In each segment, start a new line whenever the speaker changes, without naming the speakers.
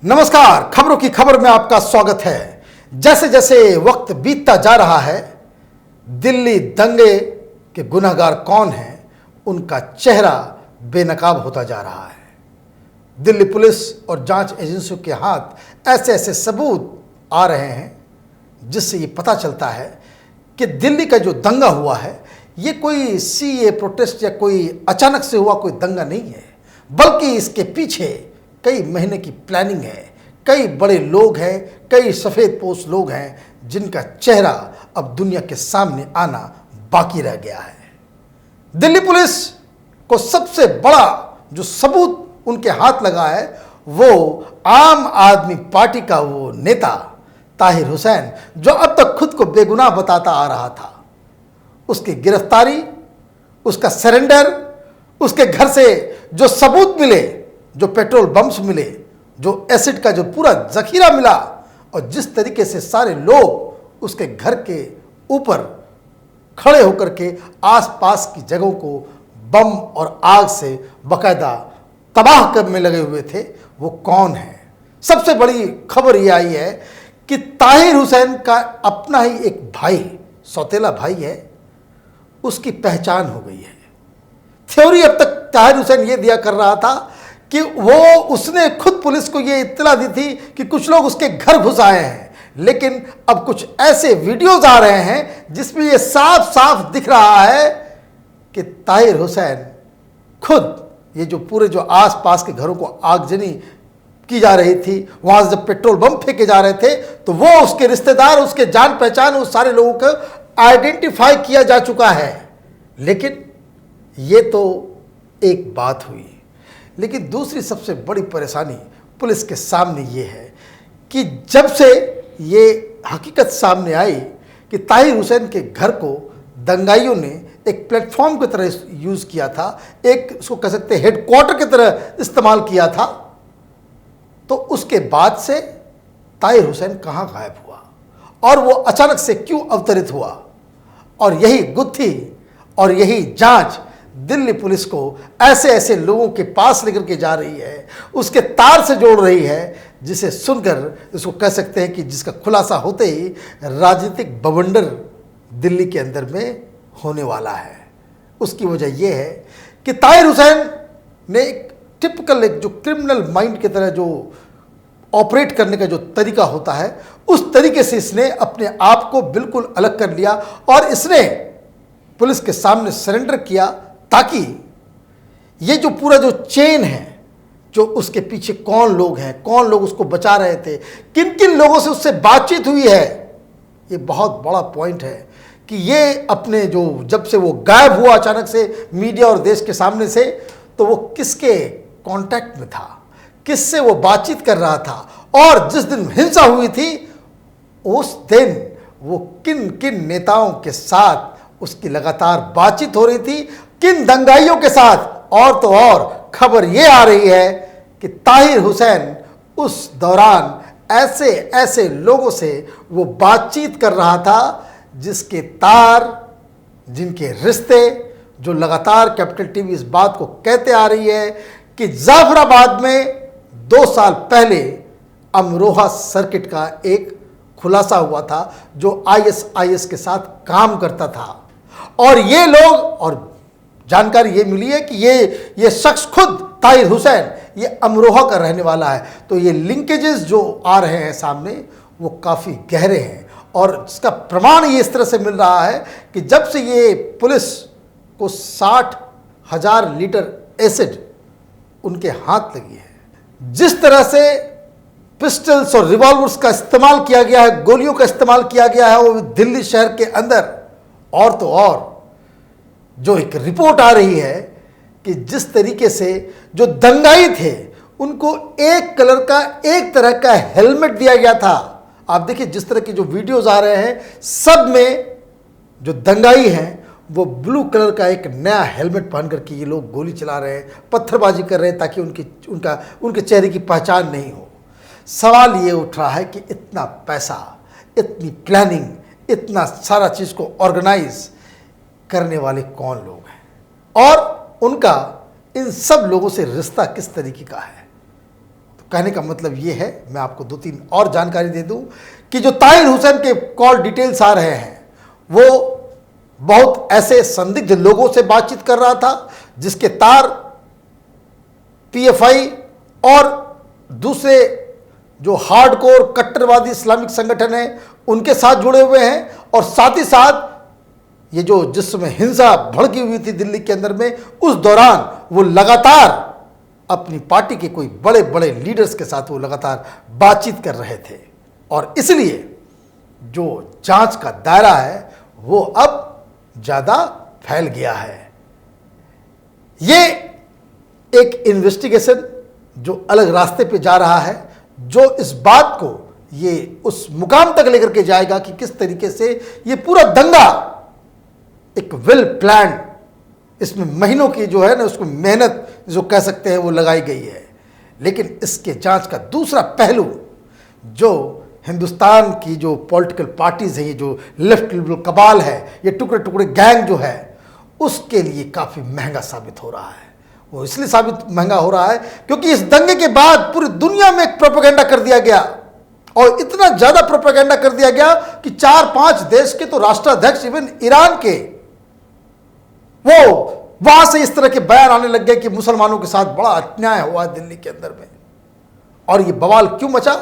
नमस्कार, खबरों की खबर में आपका स्वागत है। जैसे जैसे वक्त बीतता जा रहा है, दिल्ली दंगे के गुनहगार कौन हैं, उनका चेहरा बेनकाब होता जा रहा है। दिल्ली पुलिस और जांच एजेंसियों के हाथ ऐसे ऐसे सबूत आ रहे हैं जिससे ये पता चलता है कि दिल्ली का जो दंगा हुआ है, ये कोई सीए प्रोटेस्ट या कोई अचानक से हुआ कोई दंगा नहीं है, बल्कि इसके पीछे कई महीने की प्लानिंग है। कई बड़े लोग हैं, कई सफ़ेद पोश लोग हैं जिनका चेहरा अब दुनिया के सामने आना बाकी रह गया है। दिल्ली पुलिस को सबसे बड़ा जो सबूत उनके हाथ लगा है, वो आम आदमी पार्टी का वो नेता ताहिर हुसैन, जो अब तक खुद को बेगुनाह बताता आ रहा था। उसकी गिरफ्तारी, उसका सरेंडर, उसके घर से जो सबूत मिले, जो पेट्रोल बम्स मिले, जो एसिड का जो पूरा जखीरा मिला, और जिस तरीके से सारे लोग उसके घर के ऊपर खड़े होकर के आसपास की जगहों को बम और आग से बाकायदा तबाह करने लगे हुए थे, वो कौन है? सबसे बड़ी खबर ये आई है कि ताहिर हुसैन का अपना ही एक भाई, सौतेला भाई है, उसकी पहचान हो गई है। थ्योरी अब तक ताहिर हुसैन ये दिया कर रहा था कि उसने खुद पुलिस को ये इत्तला दी थी कि कुछ लोग उसके घर घुस आए हैं, लेकिन अब कुछ ऐसे वीडियोज आ रहे हैं जिसमें ये साफ साफ दिख रहा है कि ताहिर हुसैन खुद ये जो पूरे जो आसपास के घरों को आगजनी की जा रही थी, वहां से जब पेट्रोल बम फेंके जा रहे थे, तो वो उसके रिश्तेदार, उसके जान पहचान, उस सारे लोगों को आइडेंटिफाई किया जा चुका है। लेकिन ये तो एक बात हुई, लेकिन दूसरी सबसे बड़ी परेशानी पुलिस के सामने ये है कि जब से ये हकीकत सामने आई कि ताहिर हुसैन के घर को दंगाइयों ने एक प्लेटफॉर्म की तरह यूज़ किया था, एक उसको कह सकते हैं हेडक्वार्टर की तरह इस्तेमाल किया था, तो उसके बाद से ताहिर हुसैन कहाँ गायब हुआ और वो अचानक से क्यों अवतरित हुआ? और यही गुत्थी और यही जांच दिल्ली पुलिस को ऐसे ऐसे लोगों के पास लेकर के जा रही है, उसके तार से जोड़ रही है, जिसे सुनकर इसको कह सकते हैं कि जिसका खुलासा होते ही राजनीतिक बवंडर दिल्ली के अंदर में होने वाला है। उसकी वजह यह है कि ताहिर हुसैन ने एक टिपिकल एक जो क्रिमिनल माइंड की तरह जो ऑपरेट करने का जो तरीका होता है, उस तरीके से इसने अपने आप को बिल्कुल अलग कर लिया और इसने पुलिस के सामने सरेंडर किया, ताकि ये जो पूरा जो चेन है, जो उसके पीछे कौन लोग हैं, कौन लोग उसको बचा रहे थे, किन किन लोगों से उससे बातचीत हुई है, ये बहुत बड़ा पॉइंट है कि ये अपने जो जब से वो गायब हुआ अचानक से मीडिया और देश के सामने से, तो वो किसके कांटेक्ट में था, किससे वो बातचीत कर रहा था, और जिस दिन हिंसा हुई थी उस दिन वो किन किन नेताओं के साथ उसकी लगातार बातचीत हो रही थी, किन दंगाइयों के साथ। और तो और खबर ये आ रही है कि ताहिर हुसैन उस दौरान ऐसे ऐसे लोगों से वो बातचीत कर रहा था जिसके तार, जिनके रिश्ते, जो लगातार कैपिटल टीवी इस बात को कहते आ रही है कि जाफराबाद में 2 साल पहले अमरोहा सर्किट का एक खुलासा हुआ था जो आईएसआईएस के साथ काम करता था, और ये लोग, और जानकारी ये मिली है कि ये शख्स खुद ताहिर हुसैन ये अमरोहा का रहने वाला है। तो ये लिंकेजेस जो आ रहे हैं सामने वो काफ़ी गहरे हैं, और इसका प्रमाण ये इस तरह से मिल रहा है कि जब से ये पुलिस को 60,000 लीटर एसिड उनके हाथ लगी है, जिस तरह से पिस्टल्स और रिवॉल्वर्स का इस्तेमाल किया गया है, गोलियों का इस्तेमाल किया गया है वो दिल्ली शहर के अंदर, और तो और जो एक रिपोर्ट आ रही है कि जिस तरीके से जो दंगाई थे उनको एक कलर का, एक तरह का हेलमेट दिया गया था। आप देखिए जिस तरह के जो वीडियोस आ रहे हैं, सब में जो दंगाई हैं वो ब्लू कलर का एक नया हेलमेट पहन करके ये लोग गोली चला रहे हैं, पत्थरबाजी कर रहे हैं, ताकि उनके चेहरे की पहचान नहीं हो। सवाल ये उठ रहा है कि इतना पैसा, इतनी प्लानिंग, इतना सारा चीज़ को ऑर्गेनाइज करने वाले कौन लोग हैं, और उनका इन सब लोगों से रिश्ता किस तरीके का है? तो कहने का मतलब ये है, मैं आपको 2-3 और जानकारी दे दूं कि जो ताहिर हुसैन के कॉल डिटेल्स आ रहे हैं वो बहुत ऐसे संदिग्ध लोगों से बातचीत कर रहा था जिसके तार पीएफआई और दूसरे जो हार्डकोर कट्टरवादी इस्लामिक संगठन है उनके साथ जुड़े हुए हैं, और साथ ही साथ ये जो जिसमें हिंसा भड़की हुई थी दिल्ली के अंदर में, उस दौरान वो लगातार अपनी पार्टी के कोई बड़े बड़े लीडर्स के साथ वो लगातार बातचीत कर रहे थे, और इसलिए जो जांच का दायरा है वो अब ज़्यादा फैल गया है। ये एक इन्वेस्टिगेशन जो अलग रास्ते पे जा रहा है, जो इस बात को ये उस मुकाम तक लेकर के जाएगा कि किस तरीके से ये पूरा दंगा एक वेल प्लान, इसमें महीनों की जो है ना उसको मेहनत जो कह सकते हैं वो लगाई गई है। लेकिन इसके जांच का दूसरा पहलू जो हिंदुस्तान की जो पॉलिटिकल पार्टीज हैं, ये जो लेफ्ट लिबरल कबाल है, ये टुकड़े टुकड़े गैंग जो है, उसके लिए काफ़ी महंगा साबित हो रहा है। वो इसलिए साबित महंगा हो रहा है क्योंकि इस दंगे के बाद पूरी दुनिया में एक प्रोपेगेंडा कर दिया गया, और इतना ज़्यादा प्रोपेगेंडा कर दिया गया कि 4-5 देश के तो राष्ट्राध्यक्ष, इवन ईरान के, वो वहां से इस तरह के बयान आने लग गए कि मुसलमानों के साथ बड़ा अन्याय हुआ है दिल्ली के अंदर में। और ये बवाल क्यों मचा?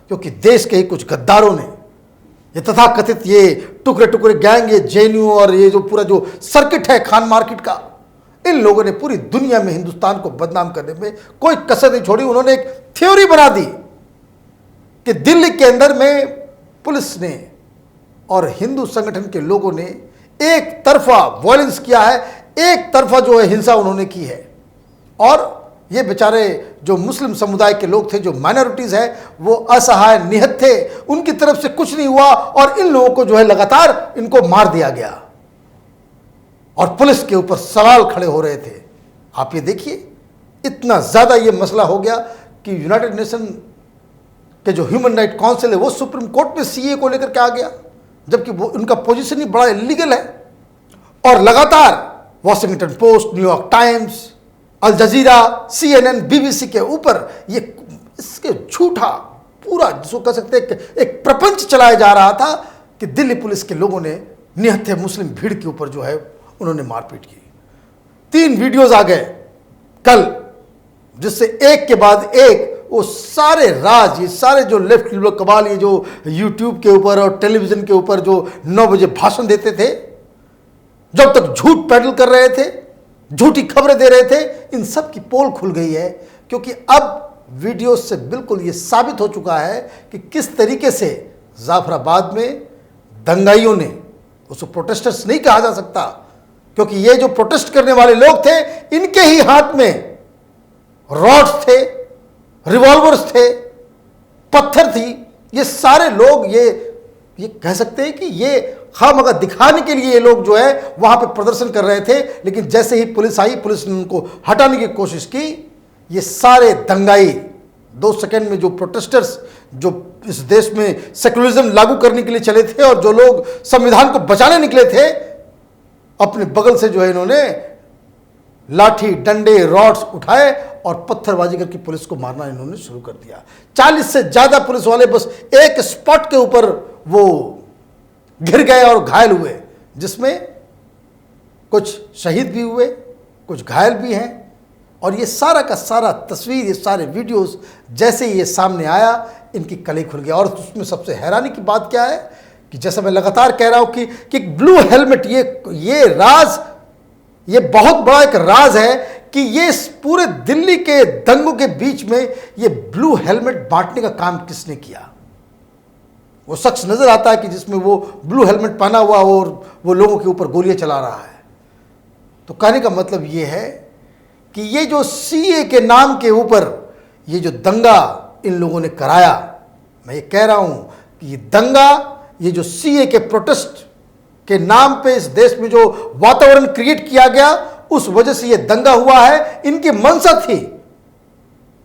क्योंकि देश के ही कुछ गद्दारों ने, ये तथाकथित ये टुकड़े टुकड़े गैंग, ये जेएनयू और ये जो पूरा जो सर्किट है खान मार्केट का, इन लोगों ने पूरी दुनिया में हिंदुस्तान को बदनाम करने में कोई कसर नहीं छोड़ी। उन्होंने एक थ्योरी बना दी कि दिल्ली के अंदर में पुलिस ने और हिंदू संगठन के लोगों ने एक तरफा वायलेंस किया है, एक तरफा जो है हिंसा उन्होंने की है, और ये बेचारे जो मुस्लिम समुदाय के लोग थे, जो माइनॉरिटीज़ है, वो असहाय निहत थे, उनकी तरफ से कुछ नहीं हुआ, और इन लोगों को जो है लगातार इनको मार दिया गया, और पुलिस के ऊपर सवाल खड़े हो रहे थे। आप ये देखिए, इतना ज़्यादा ये मसला हो गया कि यूनाइटेड नेशन के जो ह्यूमन राइट काउंसिल है वो सुप्रीम कोर्ट में सीए को लेकर के आ गया, जबकि वो उनका पोजीशन ही बड़ा इलीगल है। और लगातार वॉशिंगटन पोस्ट, न्यूयॉर्क टाइम्स, अल जजीरा, CNN, BBC के ऊपर ये इसके झूठा पूरा जिसको कह सकते हैं एक प्रपंच चलाया जा रहा था कि दिल्ली पुलिस के लोगों ने निहत्थे मुस्लिम भीड़ के ऊपर जो है उन्होंने मारपीट की। 3 वीडियोस आ गए कल, जिससे एक के बाद एक वो सारे राज, ये सारे जो लेफ्ट लिबरल कबाल, ये जो यूट्यूब के ऊपर और टेलीविजन के ऊपर जो 9 बजे भाषण देते थे, जब तक झूठ पैडल कर रहे थे, झूठी खबरें दे रहे थे, इन सब की पोल खुल गई है। क्योंकि अब वीडियो से बिल्कुल ये साबित हो चुका है कि किस तरीके से जाफराबाद में दंगाइयों ने, उसको प्रोटेस्टर्स नहीं कहा जा सकता, क्योंकि ये जो प्रोटेस्ट करने वाले लोग थे, इनके ही हाथ में रॉड्स थे, रिवॉल्वर्स थे, पत्थर थी। ये सारे लोग ये कह सकते हैं कि ये खामखा दिखाने के लिए ये लोग जो है वहां पे प्रदर्शन कर रहे थे, लेकिन जैसे ही पुलिस आई, पुलिस ने उनको हटाने की कोशिश की। ये सारे दंगाई 2 सेकंड में जो प्रोटेस्टर्स जो इस देश में सेकुलरिज्म लागू करने के लिए चले थे और जो लोग संविधान को बचाने निकले थे, अपने बगल से जो है इन्होंने लाठी, डंडे, रॉड्स उठाए और पत्थरबाजी करके पुलिस को मारना इन्होंने शुरू कर दिया। 40 से ज्यादा पुलिस वाले बस एक स्पॉट के ऊपर वो गिर गए और घायल हुए, जिसमें कुछ शहीद भी हुए, कुछ घायल भी हैं। और ये सारा का सारा तस्वीर, ये सारे वीडियोस जैसे ही ये सामने आया, इनकी कली खुल गया। और उसमें सबसे हैरानी की बात क्या है कि जैसा मैं लगातार कह रहा हूं कि ब्लू हेलमेट, ये राज, ये बहुत बड़ा एक राज है कि ये इस पूरे दिल्ली के दंगों के बीच में ये ब्लू हेलमेट बांटने का काम किसने किया। वो शख्स नजर आता है कि जिसमें वो ब्लू हेलमेट पहना हुआ हो और वो लोगों के ऊपर गोलियां चला रहा है। तो कहने का मतलब ये है कि ये जो सीए के नाम के ऊपर ये जो दंगा इन लोगों ने कराया, मैं ये कह रहा हूं कि ये दंगा, ये जो सीए के प्रोटेस्ट के नाम पे इस देश में जो वातावरण क्रिएट किया गया, उस वजह से ये दंगा हुआ है। इनकी मंशा थी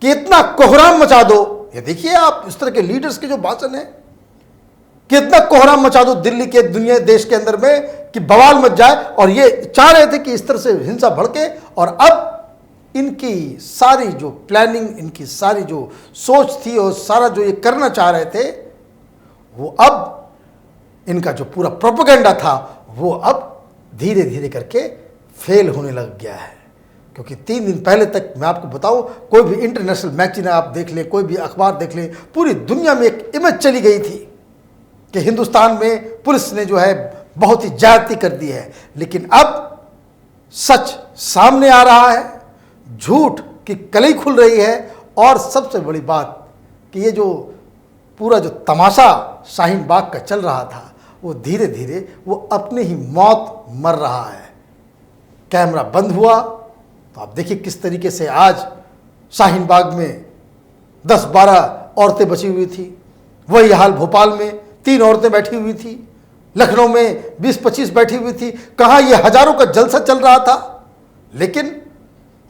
कि इतना कोहराम मचा दो। ये देखिए आप, इस तरह के लीडर्स के जो भाषण है, कितना कोहराम मचा दो दिल्ली के, दुनिया, देश के अंदर में कि बवाल मच जाए। और ये चाह रहे थे कि इस तरह से हिंसा भड़के, और अब इनकी सारी जो प्लानिंग, इनकी सारी जो सोच थी और सारा जो ये करना चाह रहे थे, वो अब इनका जो पूरा प्रोपेगेंडा था वो अब धीरे धीरे करके फेल होने लग गया है। क्योंकि 3 दिन पहले तक मैं आपको बताऊं, कोई भी इंटरनेशनल मैगजीन आप देख लें, कोई भी अखबार देख लें, पूरी दुनिया में एक इमेज चली गई थी कि हिंदुस्तान में पुलिस ने जो है बहुत ही ज्यादती कर दी है। लेकिन अब सच सामने आ रहा है, झूठ की कलई खुल रही है, और सबसे बड़ी बात कि ये जो पूरा जो तमाशा शाहीन बाग का चल रहा था वो धीरे धीरे वो अपनी ही मौत मर रहा है। कैमरा बंद हुआ तो आप देखिए किस तरीके से आज शाहीन बाग में 10-12 औरतें बची हुई थी। वही हाल भोपाल में 3 औरतें बैठी हुई थी, लखनऊ में 20-25 बैठी हुई थी। कहाँ ये हजारों का जलसा चल रहा था, लेकिन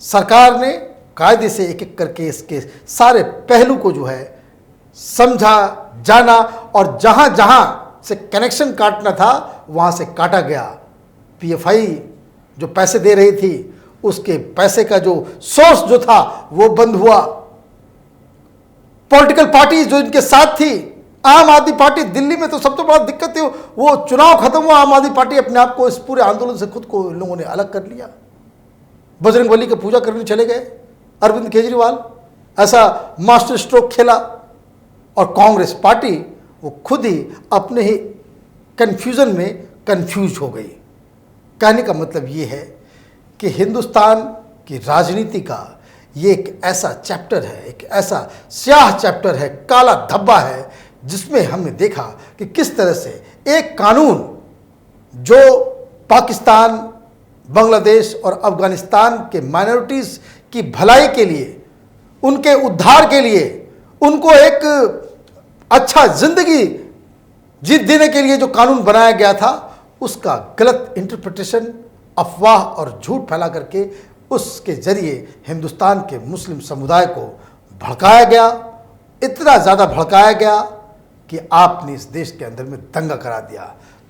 सरकार ने कायदे से एक एक करके इसके सारे पहलू को जो है समझा, जाना, और जहां जहां से कनेक्शन काटना था वहां से काटा गया। पीएफआई जो पैसे दे रही थी उसके पैसे का जो सोर्स जो था वो बंद हुआ। पॉलिटिकल पार्टी जो इनके साथ थी, आम आदमी पार्टी, दिल्ली में तो सबसे बड़ा दिक्कत थी, वो चुनाव खत्म हुआ, आम आदमी पार्टी अपने आप को इस पूरे आंदोलन से खुद को इन लोगों ने अलग कर लिया। बजरंगबली की पूजा करने चले गए अरविंद केजरीवाल, ऐसा मास्टर स्ट्रोक खेला। और कांग्रेस पार्टी वो खुद ही अपने ही कंफ्यूजन में कंफ्यूज हो गई। कहने का मतलब ये है कि हिंदुस्तान की राजनीति का ये एक ऐसा चैप्टर है, एक ऐसा स्याह चैप्टर है, काला धब्बा है, जिसमें हमने देखा कि किस तरह से एक कानून जो पाकिस्तान, बांग्लादेश और अफगानिस्तान के माइनॉरिटीज़ की भलाई के लिए, उनके उद्धार के लिए, उनको एक अच्छा जिंदगी जीत देने के लिए जो कानून बनाया गया था, उसका गलत इंटरप्रिटेशन, अफवाह और झूठ फैला करके उसके जरिए हिंदुस्तान के मुस्लिम समुदाय को भड़काया गया। इतना ज़्यादा भड़काया गया कि आपने इस देश के अंदर में दंगा करा दिया।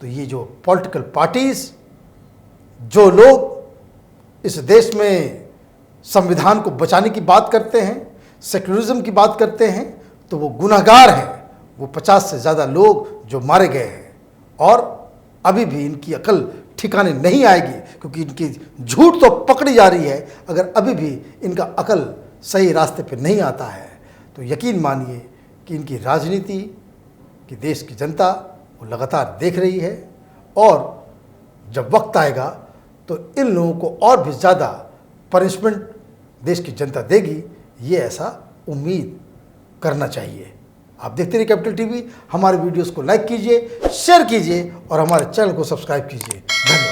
तो ये जो पॉलिटिकल पार्टीज, जो लोग इस देश में संविधान को बचाने की बात करते हैं, सेक्युलरिज्म की बात करते हैं, तो वो गुनहगार हैं। वो 50 से ज़्यादा लोग जो मारे गए हैं, और अभी भी इनकी अकल ठिकाने नहीं आएगी, क्योंकि इनकी झूठ तो पकड़ी जा रही है। अगर अभी भी इनका अकल सही रास्ते पे नहीं आता है तो यकीन मानिए कि इनकी राजनीति की देश की जनता वो लगातार देख रही है, और जब वक्त आएगा तो इन लोगों को और भी ज़्यादा पनिशमेंट देश की जनता देगी, ये ऐसा उम्मीद करना चाहिए। आप देखते रहिए कैपिटल टीवी। हमारे वीडियोस को लाइक कीजिए, शेयर कीजिए और हमारे चैनल को सब्सक्राइब कीजिए। धन्यवाद।